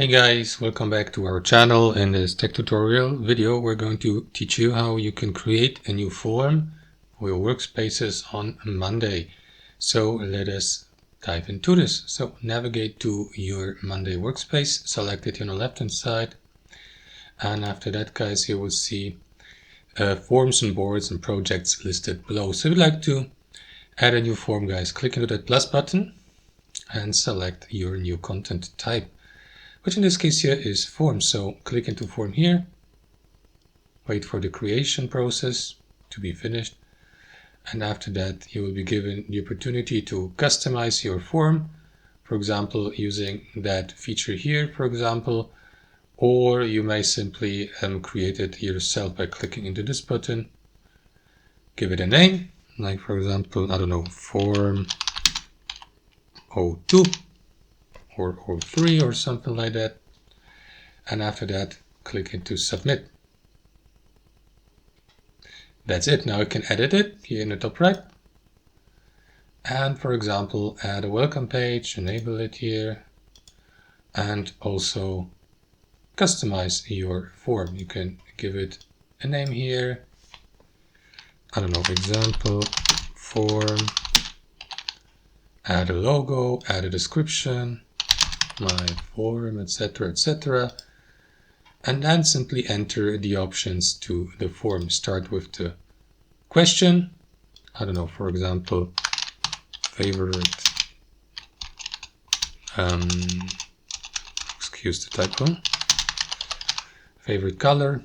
Hey guys, welcome back to our channel. In this tech tutorial video, we're going to teach you how you can create a new form for your workspaces on Monday. So let us dive into this. So navigate to your Monday workspace, select it on the left hand side. And after that, guys, you will see forms and boards and projects listed below. So if you'd like to add a new form, guys, click into that plus button and select your new content type, which in this case here is form. So click into form here, wait for the creation process to be finished, and after that you will be given the opportunity to customize your form, for example using that feature here, for example, or you may simply create it yourself by clicking into this button, give it a name, like for example, I don't know, form 02 or 03 or something like that. And after that, click into submit. That's it. Now you can edit it here in the top right. And for example, add a welcome page, enable it here, and also customize your form. You can give it a name here. I don't know, example form, add a logo, add a description, my form, etc., etc. And then simply enter the options to the form. Start with the question. I don't know, for example, favorite, excuse the typo, favorite color,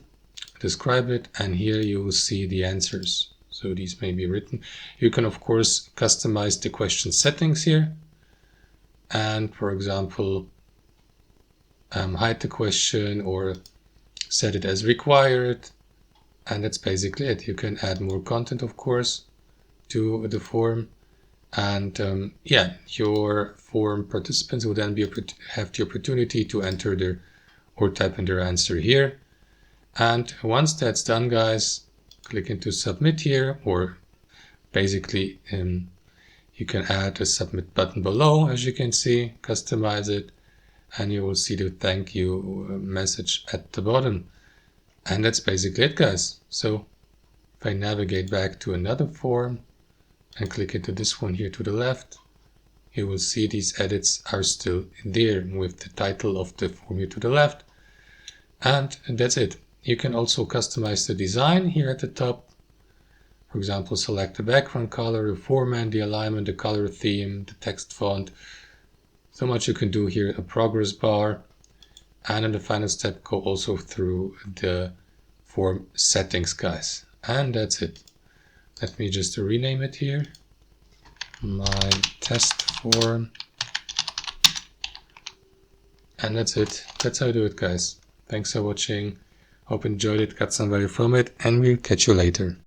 describe it, and here you will see the answers. So these may be written. You can of course customize the question settings here. And for example, hide the question or set it as required, and that's basically it. You can add more content, of course, to the form, and yeah, your form participants will then have the opportunity to enter their or type in their answer here. And once that's done, guys, click into submit here, or basically you can add a submit button below, as you can see, customize it, and you will see the thank you message at the bottom. And that's basically it, guys. So if I navigate back to another form and click into this one here to the left, you will see these edits are still there with the title of the form here to the left. And that's it. You can also customize the design here at the top. For example, select the background color, the format, the alignment, the color theme, the text font. So much you can do here, a progress bar, and in the final step go also through the form settings, guys. And that's it. Let me just rename it here, my test form, and that's it. That's how I do it, guys. Thanks for watching. Hope you enjoyed it, got some value from it, and we'll catch you later.